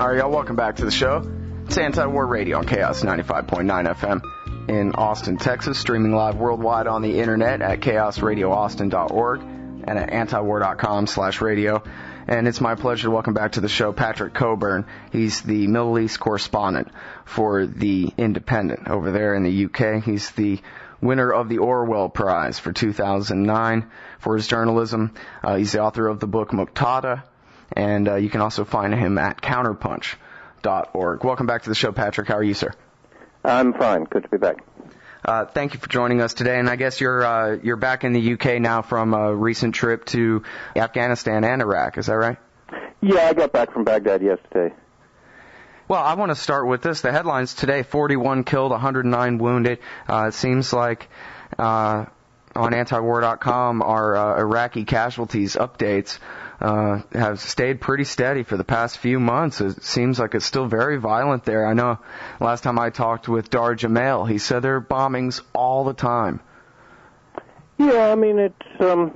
All right, y'all, welcome back to the show. It's Anti-War Radio on Chaos 95.9 FM in Austin, Texas, streaming live worldwide on the internet at chaosradioaustin.org and at antiwar.com/radio. And it's my pleasure to welcome back to the show Patrick Cockburn. He's the Middle East correspondent for The Independent over there in the UK. He's the winner of the Orwell Prize for 2009 for his journalism. He's the author of the book Muqtada, and you can also find him at counterpunch.org. Welcome back to the show, Patrick. How are you, sir? I'm fine. Good to be back. Thank you for joining us today, and I guess you're back in the UK now from a recent trip to Afghanistan and Iraq. Is that right? Yeah, I got back from Baghdad yesterday. Well, I want to start with this. The headlines today: 41 killed, 109 wounded. It seems like on antiwar.com, our Iraqi casualties updates have stayed pretty steady for the past few months. It seems like it's still very violent there. I know last time I talked with Dar Jamel, he said there are bombings all the time. Yeah, I mean, it's, I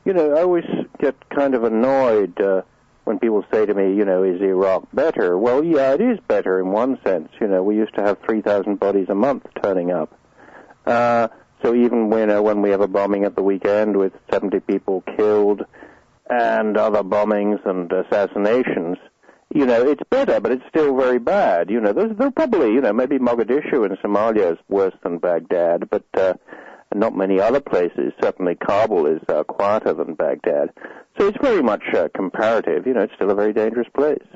always get kind of annoyed when people say to me, is Iraq better? Well, yeah, it is better in one sense. We used to have 3,000 bodies a month turning up. So even when we have a bombing at the weekend with 70 people killed, and other bombings and assassinations, it's better, but it's still very bad. There's probably, maybe Mogadishu in Somalia is worse than Baghdad, but not many other places. Certainly Kabul is quieter than Baghdad. So it's very much comparative. It's still a very dangerous place.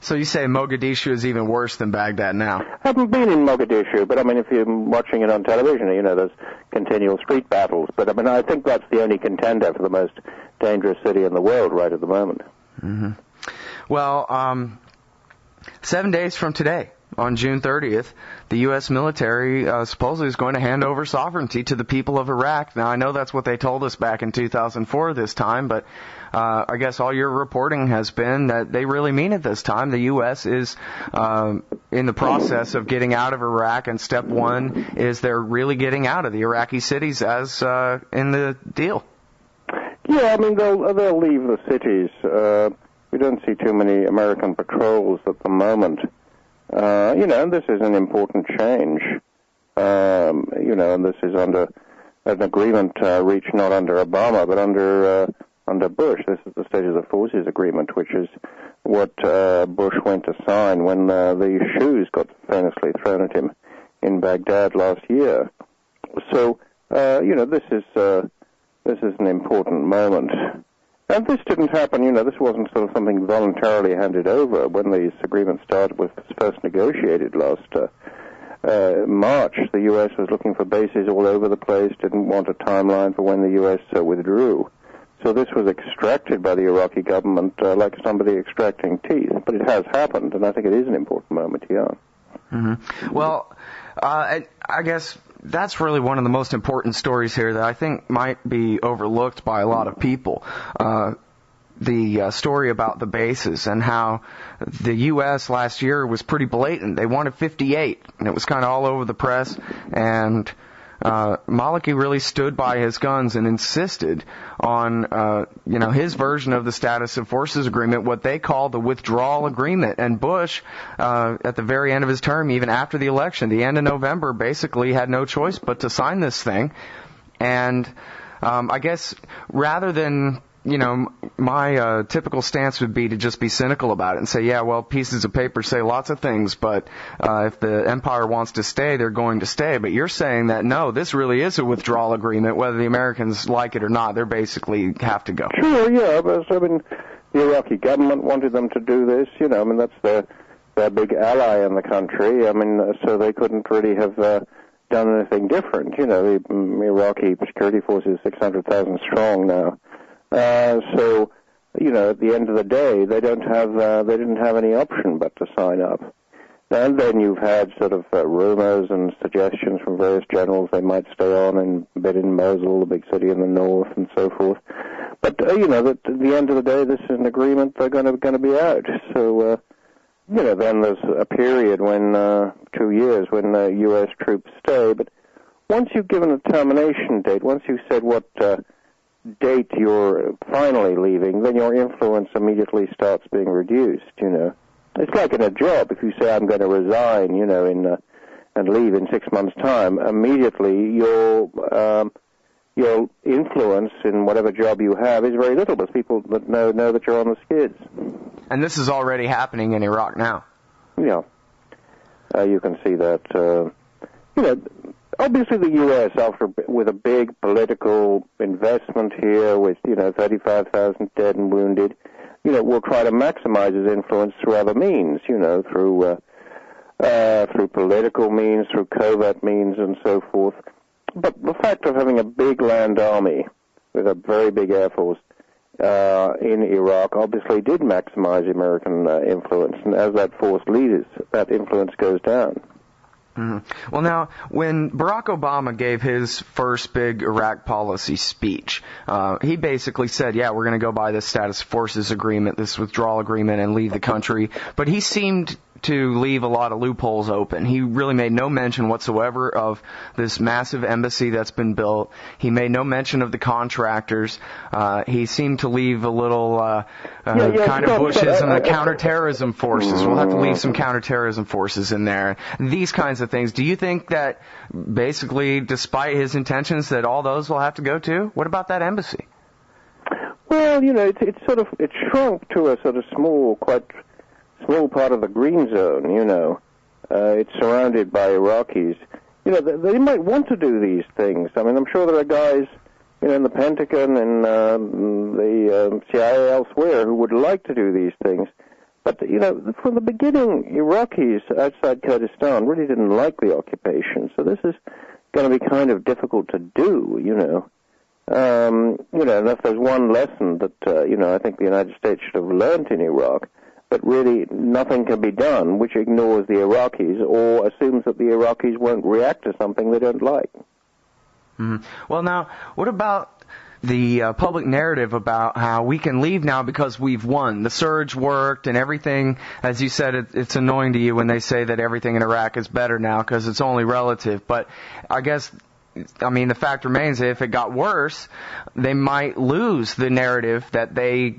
So you say Mogadishu is even worse than Baghdad now? I haven't been in Mogadishu, but I mean, if you're watching it on television, there's continual street battles. But I mean, I think that's the only contender for the most dangerous city in the world right at the moment. Mm-hmm. Well, 7 days from today, on June 30th, the U.S. military supposedly is going to hand over sovereignty to the people of Iraq. Now, I know that's what they told us back in 2004 this time, but I guess all your reporting has been that they really mean it this time. The U.S. is in the process of getting out of Iraq, and step one is they're really getting out of the Iraqi cities as in the deal. Yeah, I mean, they'll leave the cities. We don't see too many American patrols at the moment. And this is an important change. And this is under an agreement reached not under Obama, but under Bush. This is the State of the Forces Agreement, which is what Bush went to sign when the shoes got famously thrown at him in Baghdad last year. So, this is an important moment. And this didn't happen, this wasn't sort of something voluntarily handed over. When this agreement was first negotiated last March, the U.S. was looking for bases all over the place, didn't want a timeline for when the U.S. withdrew. So this was extracted by the Iraqi government like somebody extracting teeth. But it has happened, and I think it is an important moment here. Mm-hmm. Well, I guess that's really one of the most important stories here that I think might be overlooked by a lot of people. The story about the bases and how the U.S. last year was pretty blatant. They wanted 58, and it was kind of all over the press. And Maliki really stood by his guns and insisted on, his version of the Status of Forces Agreement, what they call the withdrawal agreement. And Bush, at the very end of his term, even after the election, the end of November, basically had no choice but to sign this thing. And I guess rather than my typical stance would be to just be cynical about it and say, yeah, well, pieces of paper say lots of things, but if the empire wants to stay, they're going to stay. But you're saying that, no, this really is a withdrawal agreement, whether the Americans like it or not. They basically have to go. Sure, yeah, but the Iraqi government wanted them to do this. That's their big ally in the country. So they couldn't really have done anything different. The Iraqi security force is 600,000 strong now. At the end of the day, they didn't have any option but to sign up. And then you've had sort of rumors and suggestions from various generals they might stay on and bid in Mosul, the big city in the north, and so forth. But at the end of the day, this is an agreement. They're going to be out. So then there's a period when 2 years when U.S. troops stay. But once you've given a termination date, once you've said what date you're finally leaving, then your influence immediately starts being reduced, It's like in a job. If you say, I'm going to resign, and leave in 6 months' time, immediately your influence in whatever job you have is very little, because people that know that you're on the skids. And this is already happening in Iraq now. Yeah. You can see that, obviously the U.S., with a big political investment here, with, 35,000 dead and wounded, will try to maximize its influence through other means, through political means, through covert means, and so forth. But the fact of having a big land army with a very big air force in Iraq obviously did maximize American influence, and as that force leads, that influence goes down. Mm-hmm. Well, now, when Barack Obama gave his first big Iraq policy speech, he basically said, yeah, we're going to go by this status forces agreement, this withdrawal agreement, and leave the country. But he seemed to leave a lot of loopholes open. He really made no mention whatsoever of this massive embassy that's been built. He made no mention of the contractors. He seemed to leave a little kind of bushes and the counterterrorism forces. We'll have to leave some counterterrorism forces in there. These kinds of things. Do you think that basically, despite his intentions, that all those will have to go too? What about that embassy? Well, it shrunk to a sort of small part of the green zone, It's surrounded by Iraqis. They might want to do these things. I mean, I'm sure there are guys, in the Pentagon and the CIA elsewhere who would like to do these things. But, from the beginning, Iraqis outside Kurdistan really didn't like the occupation. So this is going to be kind of difficult to do, And if there's one lesson that, I think the United States should have learned in Iraq, but really nothing can be done which ignores the Iraqis or assumes that the Iraqis won't react to something they don't like. Mm-hmm. Well, now, what about the public narrative about how we can leave now because we've won? The surge worked and everything, as you said, it's annoying to you when they say that everything in Iraq is better now because it's only relative. But I guess, the fact remains that if it got worse, they might lose the narrative that they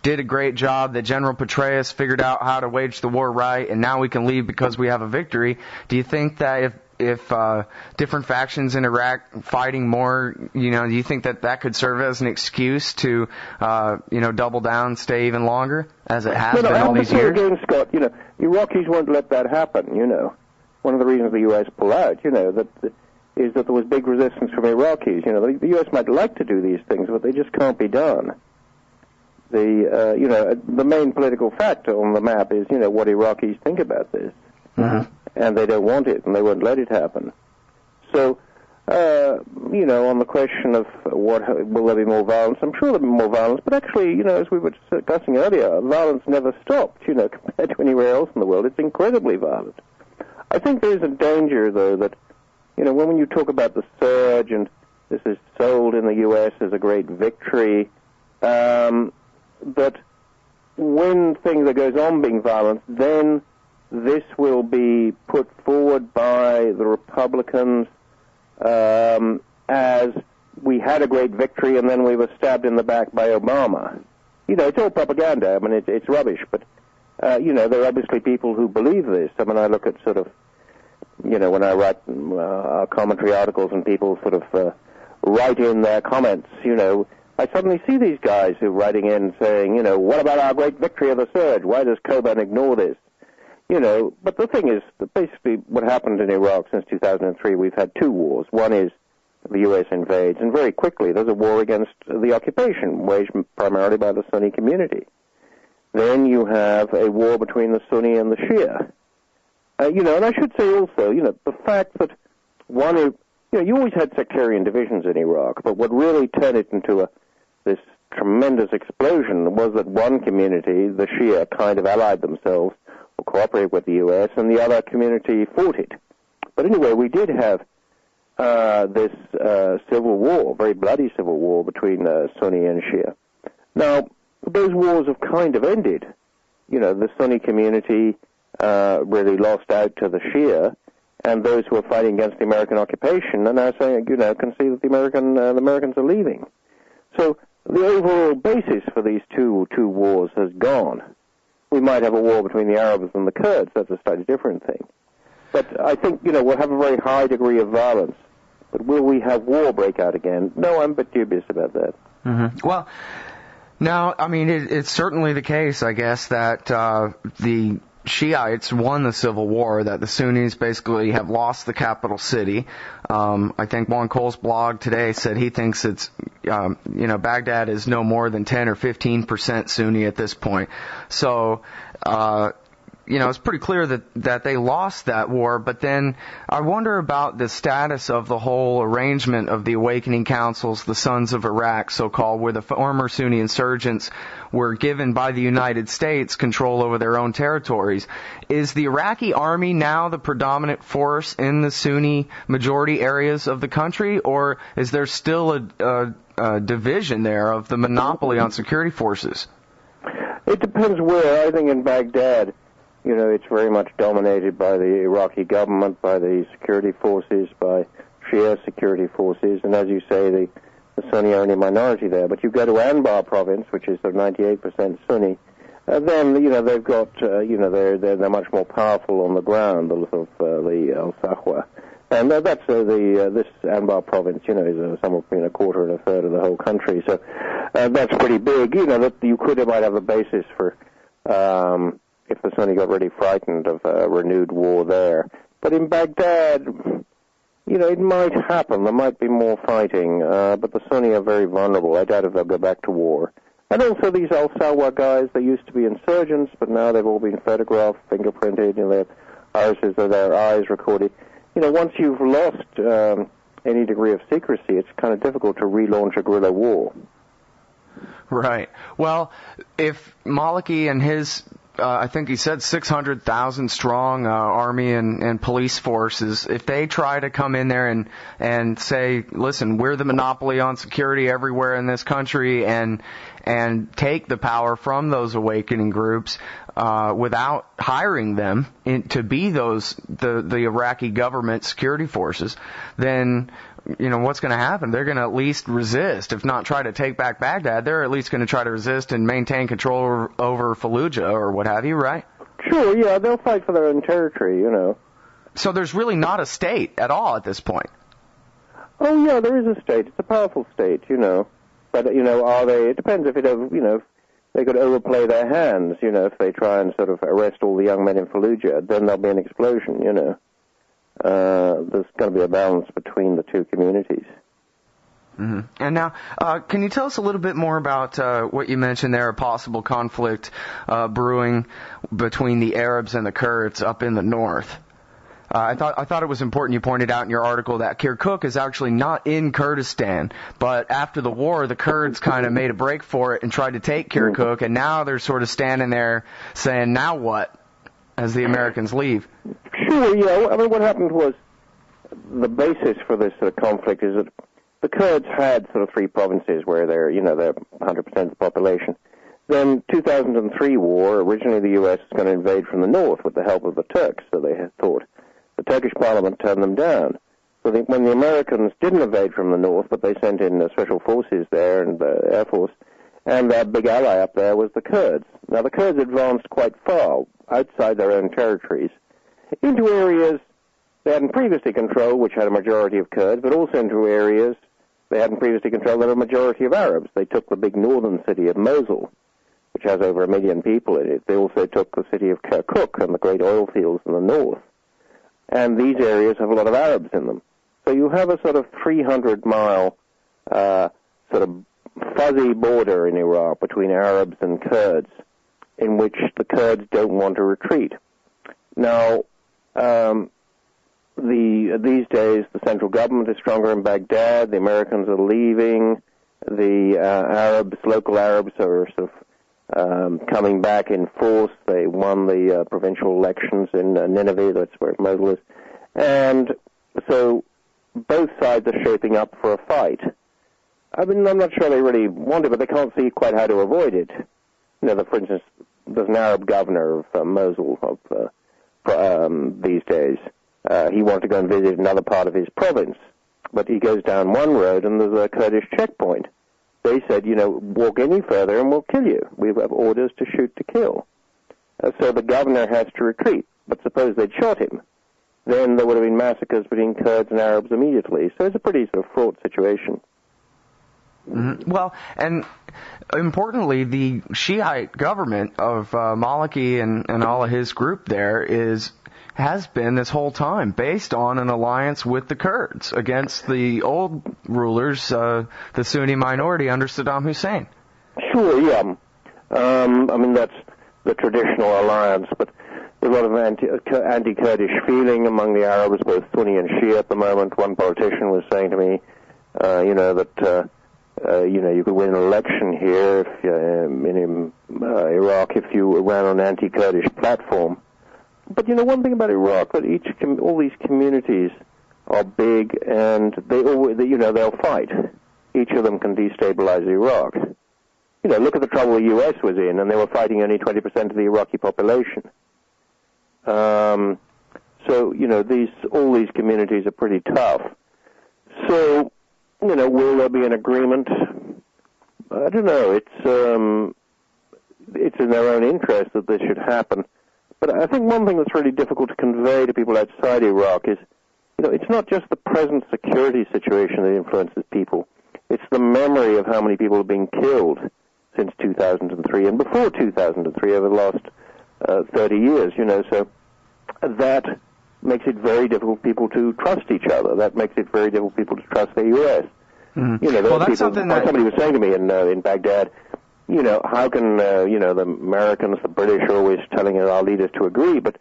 did a great job, that General Petraeus figured out how to wage the war right, and now we can leave because we have a victory. Do you think that if different factions in Iraq fighting more, do you think that could serve as an excuse to, double down, stay even longer, as it has been all these years? Again, Scott, Iraqis won't let that happen, One of the reasons the U.S. pulled out, is that there was big resistance from Iraqis. The U.S. might like to do these things, but they just can't be done. The main political factor on the map is, what Iraqis think about this. Mm-hmm. And they don't want it, and they won't let it happen. So, on the question of will there be more violence, I'm sure there'll be more violence, but actually, as we were discussing earlier, violence never stopped, compared to anywhere else in the world. It's incredibly violent. I think there's a danger, though, that, when you talk about the surge, and this is sold in the U.S. as a great victory, that when things goes on being violent, then this will be put forward by the Republicans as we had a great victory and then we were stabbed in the back by Obama. It's all propaganda. I mean, it's rubbish. But, there are obviously people who believe this. I mean, I look at sort of, when I write commentary articles and people sort of write in their comments, I suddenly see these guys who are writing in saying, what about our great victory of the surge? Why does Cockburn ignore this? But the thing is that basically what happened in Iraq since 2003, we've had two wars. One is the U.S. invades, and very quickly there's a war against the occupation, waged primarily by the Sunni community. Then you have a war between the Sunni and the Shia. And I should say also, the fact that you always had sectarian divisions in Iraq, but what really turned it into this tremendous explosion was that one community, the Shia, kind of allied themselves or cooperated with the U.S., and the other community fought it. But anyway, we did have this civil war, very bloody civil war between Sunni and Shia. Now, those wars have kind of ended. The Sunni community really lost out to the Shia, and those who are fighting against the American occupation are now saying, can see that the Americans are leaving. So the overall basis for these two wars has gone. We might have a war between the Arabs and the Kurds. That's a slightly different thing. But I think, we'll have a very high degree of violence. But will we have war break out again? No, I'm a bit dubious about that. Mm-hmm. Well, now, I mean, it's certainly the case, I guess, that the Shiites won the civil war, that the Sunnis basically have lost the capital city. I think Juan Cole's blog today said he thinks it's, Baghdad is no more than 10 or 15% Sunni at this point. So, it's pretty clear that they lost that war, but then I wonder about the status of the whole arrangement of the awakening councils, the Sons of Iraq, so-called, where the former Sunni insurgents were given by the United States control over their own territories. Is the Iraqi army now the predominant force in the Sunni majority areas of the country, or is there still a division there of the monopoly on security forces? It depends where. I think in Baghdad, it's very much dominated by the Iraqi government, by the security forces, by Shia security forces, and as you say, the Sunni are only a minority there. But you go to Anbar province, which is 98% Sunni, then, they've got, they're much more powerful on the ground, the alSadr. And that's this Anbar province, is somewhere between a quarter and a third of the whole country. So that's pretty big. That you might have a basis for, if the Sunni got really frightened of a renewed war there. But in Baghdad, it might happen. There might be more fighting, but the Sunni are very vulnerable. I doubt if they'll go back to war. And also these alSadr guys, they used to be insurgents, but now they've all been photographed, fingerprinted, they have irises of their eyes recorded. Once you've lost any degree of secrecy, it's kind of difficult to relaunch a guerrilla war. Right. Well, if Maliki and his I think he said 600,000 strong army and police forces, if they try to come in there and say, listen, we're the monopoly on security everywhere in this country, and take the power from those awakening groups without hiring them to be the Iraqi government security forces, then what's going to happen? They're going to at least resist, if not try to take back Baghdad. They're at least going to try to resist and maintain control over Fallujah or what have you, right? Sure, yeah, they'll fight for their own territory, So there's really not a state at all at this point. Oh, yeah, there is a state. It's a powerful state, But, are they, it depends if they could overplay their hands, if they try and sort of arrest all the young men in Fallujah, then there'll be an explosion, There's going to be a balance between the two communities. Mm-hmm. And now, can you tell us a little bit more about what you mentioned there, a possible conflict brewing between the Arabs and the Kurds up in the north? I thought it was important you pointed out in your article that Kirkuk is actually not in Kurdistan, but after the war, the Kurds kind of made a break for it and tried to take Kirkuk, and now they're sort of standing there saying, now what, as the Americans leave? Sure, yeah. I mean, what happened was the basis for this conflict is that the Kurds had sort of three provinces where they're 100% of the population. Then 2003 war, originally the U.S. was going to invade from the north with the help of the Turks, so they had thought. The Turkish parliament turned them down. So when the Americans didn't invade from the north, but they sent in special forces there and the Air Force, and their big ally up there was the Kurds. Now, the Kurds advanced quite far outside their own territories into areas they hadn't previously controlled, which had a majority of Kurds, but also into areas they hadn't previously controlled that had a majority of Arabs. They took the big northern city of Mosul, which has over 1 million people in it. They also took the city of Kirkuk and the great oil fields in the north. And these areas have a lot of Arabs in them. So you have a sort of 300-mile sort of fuzzy border in Iraq between Arabs and Kurds, in which the Kurds don't want to retreat. Now, these days, the central government is stronger in Baghdad. The Americans are leaving. The Arabs, local Arabs, are sort of coming back in force. They won the provincial elections in Nineveh. That's where Mosul is. And so both sides are shaping up for a fight. I mean, I'm not sure they really want it, but they can't see quite how to avoid it. For instance, there's an Arab governor of Mosul these days. He wanted to go and visit another part of his province, but he goes down one road and there's a Kurdish checkpoint. they said, walk any further and we'll kill you. We have orders to shoot to kill. So the governor has to retreat. But suppose they'd shot him, then there would have been massacres between Kurds and Arabs immediately. So it's a pretty sort of fraught situation. Mm-hmm. Well, and importantly, the Shiite government of Maliki and all of his group there has been this whole time based on an alliance with the Kurds against the old rulers, the Sunni minority under Saddam Hussein. Sure, yeah. That's the traditional alliance, but there's a lot of anti-Kurdish feeling among the Arabs, both Sunni and Shia at the moment. One politician was saying to me, that you could win an election here if in Iraq if you ran on an anti-Kurdish platform. But one thing about Iraq, that all these communities are big, and they'll fight. Each of them can destabilize Iraq. Look at the trouble the U.S. was in, and they were fighting only 20% of the Iraqi population. All these communities are pretty tough. So, will there be an agreement? I don't know. It's in their own interest that this should happen. But I think one thing that's really difficult to convey to people outside Iraq is, it's not just the present security situation that influences people. It's the memory of how many people have been killed since 2003 and before 2003 over the last 30 years, So that makes it very difficult for people to trust each other. That makes it very difficult for people to trust the U.S. Well, that's something that somebody was saying to me in Baghdad, how can, the Americans, the British are always telling our leaders to agree, but,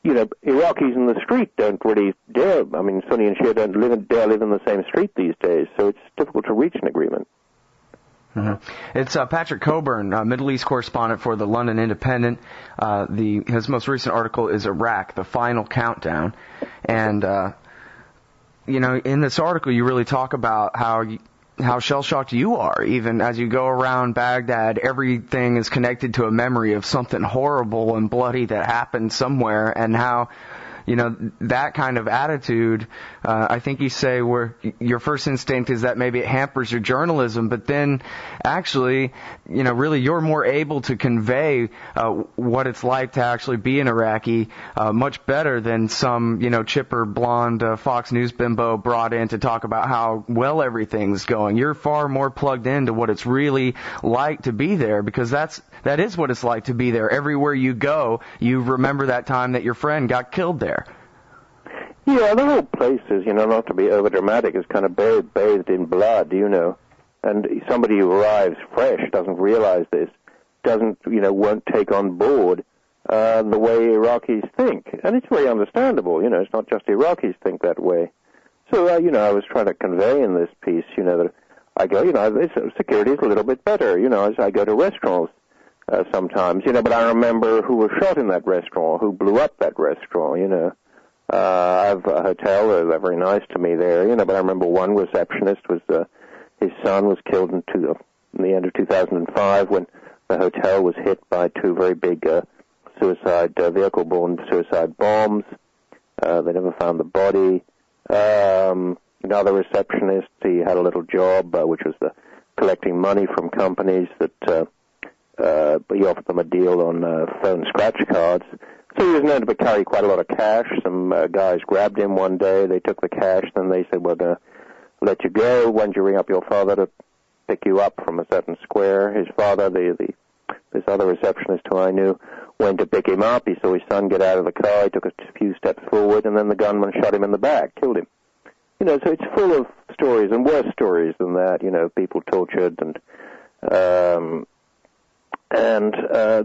Iraqis in the street don't really dare, Sunni and Shia don't dare live in the same street these days, so it's difficult to reach an agreement. Mm-hmm. It's Patrick Cockburn, Middle East correspondent for the London Independent. His most recent article is Iraq, the Final Countdown. And, in this article you really talk about how shell-shocked you are. Even as you go around Baghdad, everything is connected to a memory of something horrible and bloody that happened somewhere, and how, that kind of attitude, I think you say where your first instinct is that maybe it hampers your journalism, but then actually, really you're more able to convey what it's like to actually be an Iraqi much better than some, chipper, blonde Fox News bimbo brought in to talk about how well everything's going. You're far more plugged into what it's really like to be there, because that is what it's like to be there. Everywhere you go, you remember that time that your friend got killed there. Yeah, the whole place is, not to be overdramatic, is kind of bathed in blood, and somebody who arrives fresh doesn't realize this, won't take on board the way Iraqis think. And it's very understandable, it's not just Iraqis think that way. So, I was trying to convey in this piece, that I go, security is a little bit better, as I go to restaurants sometimes, but I remember who was shot in that restaurant, who blew up that restaurant, I have a hotel, they're very nice to me there, but I remember one receptionist his son was killed in the end of 2005 when the hotel was hit by two very big vehicle-borne suicide bombs. They never found the body. Another receptionist, he had a little job, which was collecting money from companies that he offered them a deal on phone scratch cards. So he was known to carry quite a lot of cash. Some guys grabbed him one day. They took the cash. Then they said, we're going to let you go. When did you ring up your father to pick you up from a certain square? His father, this other receptionist who I knew, went to pick him up. He saw his son get out of the car. He took a few steps forward, and then the gunman shot him in the back, killed him. So it's full of stories, and worse stories than that, people tortured, and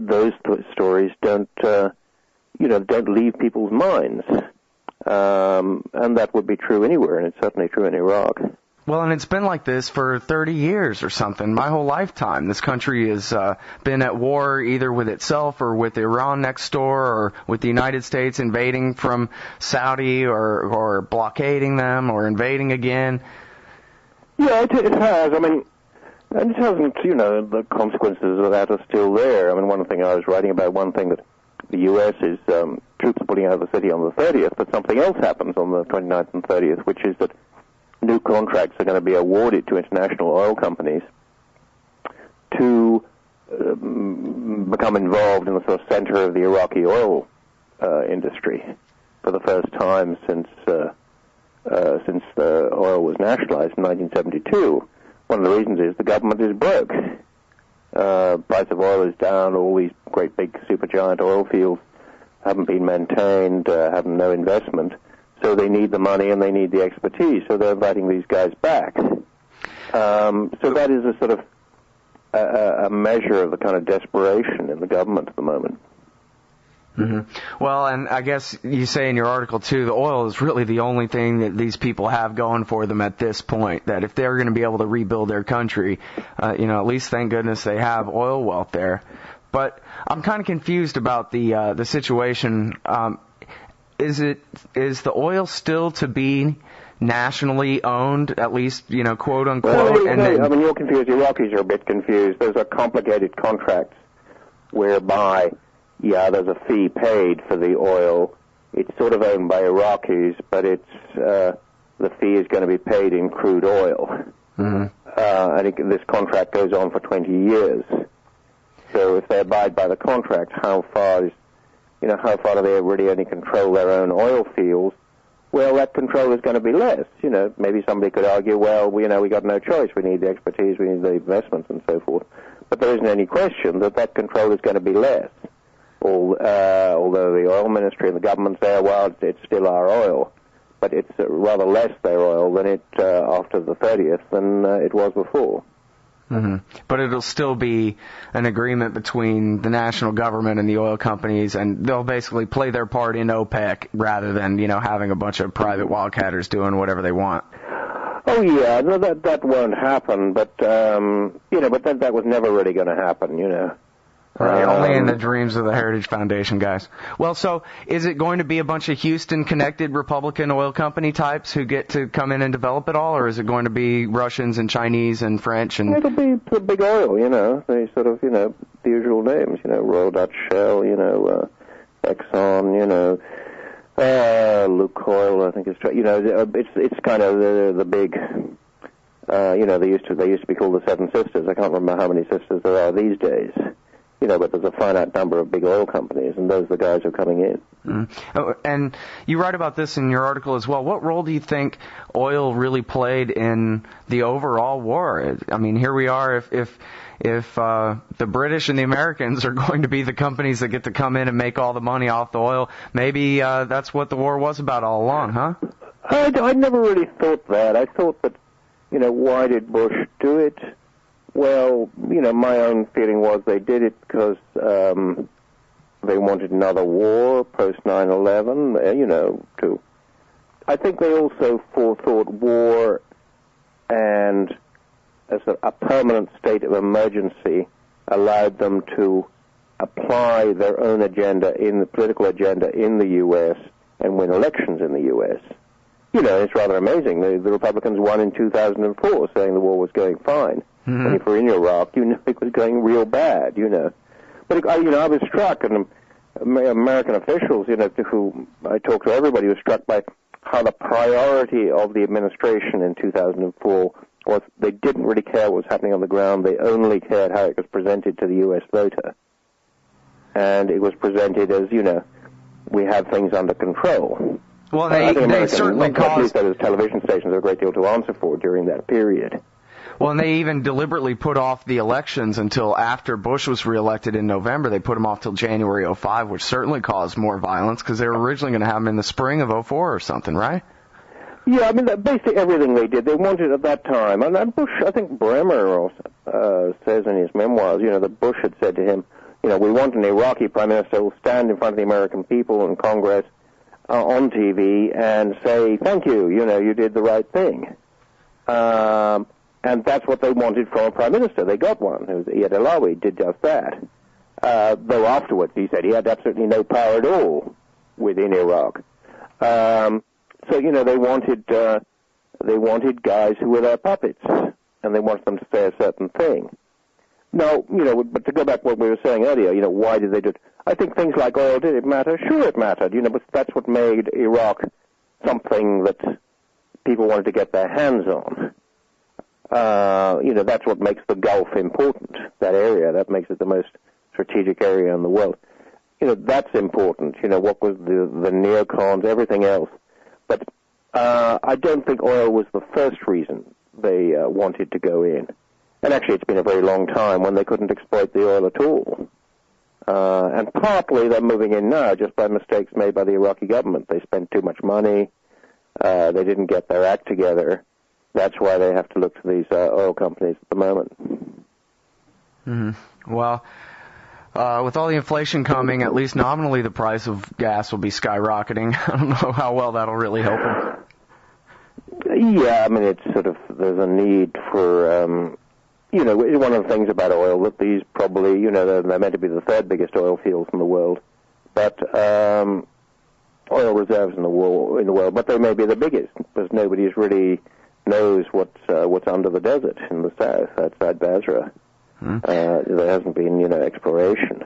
those stories don't leave people's minds. And that would be true anywhere, and it's certainly true in Iraq. Well, and it's been like this for 30 years or something, my whole lifetime. This country has been at war either with itself or with Iran next door, or with the United States invading from Saudi, or blockading them, or invading again. Yeah, it has. And it hasn't, the consequences of that are still there. One thing I was writing about, one thing that the U.S. is troops pulling out of the city on the 30th, but something else happens on the 29th and 30th, which is that new contracts are going to be awarded to international oil companies to become involved in the sort of center of the Iraqi oil industry for the first time since the oil was nationalized in 1972. One of the reasons is the government is broke. Price of oil is down. All these great big supergiant oil fields haven't been maintained, have no investment. So they need the money and they need the expertise. So they're inviting these guys back. So that is a sort of a measure of the kind of desperation in the government at the moment. Mm-hmm. Well, and I guess you say in your article, too, the oil is really the only thing that these people have going for them at this point, that if they're going to be able to rebuild their country, at least thank goodness they have oil wealth there. But I'm kind of confused about the situation. Is the oil still to be nationally owned, at least, quote unquote? Well, you're confused. Iraqis are a bit confused. Those are complicated contracts whereby, there's a fee paid for the oil. It's sort of owned by Iraqis, but the fee is going to be paid in crude oil. Mm-hmm. I think this contract goes on for 20 years. So if they abide by the contract, how far do they really only control their own oil fields? Well, that control is going to be less. Maybe somebody could argue, well, we got no choice. We need the expertise, we need the investments, and so forth. But there isn't any question that control is going to be less. Although the oil ministry and the government say, well, it's still our oil, but it's rather less their oil than it after the 30th than it was before. Mm-hmm. But it'll still be an agreement between the national government and the oil companies, and they'll basically play their part in OPEC rather than, having a bunch of private wildcatters doing whatever they want. Oh yeah, no, that won't happen. But but that was never really going to happen. Right, only in the dreams of the Heritage Foundation guys. Well, so is it going to be a bunch of Houston-connected Republican oil company types who get to come in and develop it all, or is it going to be Russians and Chinese and French? And it'll be the big oil, they sort of, the usual names, Royal Dutch Shell, Exxon, Lukoil, I think it's kind of the big, they used to be called the Seven Sisters. I can't remember how many sisters there are these days. But there's a finite number of big oil companies, and those are the guys who are coming in. Mm-hmm. Oh, and you write about this in your article as well. What role do you think oil really played in the overall war? I mean, here we are. If the British and the Americans are going to be the companies that get to come in and make all the money off the oil, maybe that's what the war was about all along, huh? I never really thought that. I thought that, why did Bush do it? Well, my own feeling was they did it because they wanted another war post 9/11. I think they also forethought war and a permanent state of emergency allowed them to apply their own agenda in the political agenda in the U.S. and win elections in the U.S. It's rather amazing. The Republicans won in 2004, saying the war was going fine. Mm-hmm. And if we're in Iraq, it was going real bad, But, I was struck, and American officials, who I talked to, everybody was struck by how the priority of the administration in 2004 was they didn't really care what was happening on the ground. They only cared how it was presented to the U.S. voter. And it was presented as, we have things under control. Well, they certainly caused... At least those television stations have a great deal to answer for during that period. Well, and they even deliberately put off the elections until after Bush was reelected in November. They put them off till January 2005, which certainly caused more violence because they were originally going to have them in the spring of 2004 or something, right? Yeah, basically everything they did, they wanted at that time. And Bush, I think Bremer says in his memoirs, that Bush had said to him, we want an Iraqi prime minister who will stand in front of the American people and Congress on TV and say, thank you, you did the right thing. And that's what they wanted from a prime minister. They got one. Iyad Alawi did just that. Though afterwards he said he had absolutely no power at all within Iraq. So they wanted guys who were their puppets, and they wanted them to say a certain thing. Now, but to go back to what we were saying earlier, why did they do it? I think things like oil, did it matter? Sure it mattered, but that's what made Iraq something that people wanted to get their hands on. That's what makes the Gulf important, that area. That makes it the most strategic area in the world. That's important. What was the neocons, everything else. But I don't think oil was the first reason they wanted to go in. And actually, it's been a very long time when they couldn't exploit the oil at all. And partly they're moving in now just by mistakes made by the Iraqi government. They spent too much money. They didn't get their act together. That's why they have to look to these oil companies at the moment. Mm-hmm. Well, with all the inflation coming, at least nominally the price of gas will be skyrocketing. I don't know how well that'll really help them. Yeah, I mean, it's there's a need for, one of the things about oil that these probably, they're meant to be the third biggest oil fields in the world, but oil reserves in the world, but they may be the biggest because nobody's really knows what's under the desert in the south outside Basra. There hasn't been, exploration.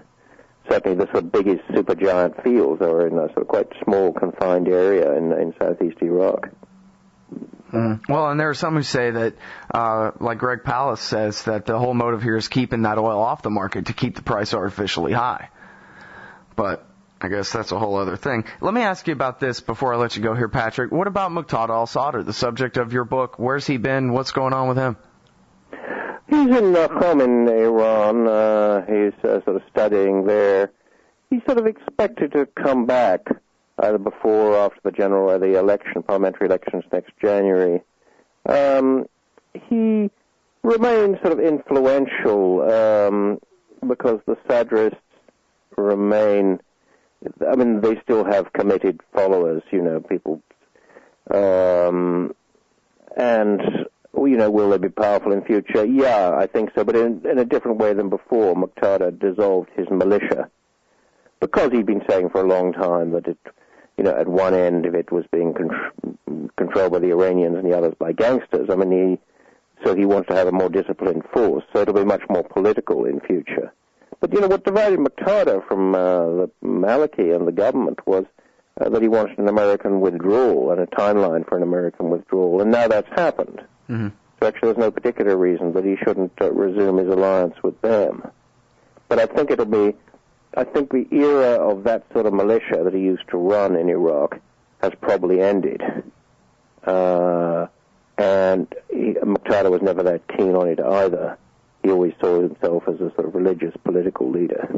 Certainly the sort of biggest supergiant fields are in a sort of quite small confined area in southeast Iraq. Well, and there are some who say that, like Greg Pallas says, that the whole motive here is keeping that oil off the market to keep the price artificially high. But I guess that's a whole other thing. Let me ask you about this before I let you go here, Patrick. What about Muqtada alSadr, the subject of your book? Where's he been? What's going on with him? He's in Qom in Iran. He's sort of studying there. He's sort of expected to come back either before or after the parliamentary elections next January. He remains sort of influential because the Sadrists remain. I mean, they still have committed followers, people, and, will they be powerful in future? Yeah, I think so, but in a different way than before. Muqtada dissolved his militia because he'd been saying for a long time that it, at one end of it was being controlled by the Iranians and the others by gangsters. I mean, he wants to have a more disciplined force, so it'll be much more political in future. But, what divided Muqtada from the Maliki and the government was that he wanted an American withdrawal and a timeline for an American withdrawal, and now that's happened. Mm-hmm. So actually there's no particular reason that he shouldn't resume his alliance with them. But I think the era of that sort of militia that he used to run in Iraq has probably ended. And Muqtada was never that keen on it either. He always saw himself as a sort of religious political leader.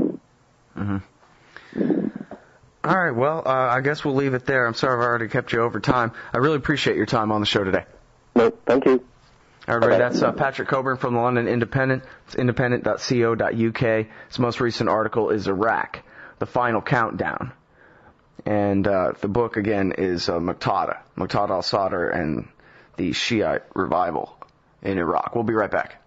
Mm-hmm. All right, well, I guess we'll leave it there. I'm sorry I've already kept you over time. I really appreciate your time on the show today. No, thank you. All right, that's Patrick Cockburn from the London Independent. It's independent.co.uk. His most recent article is Iraq, the Final Countdown. And the book, again, is Muqtada alSadr and the Shiite revival in Iraq. We'll be right back.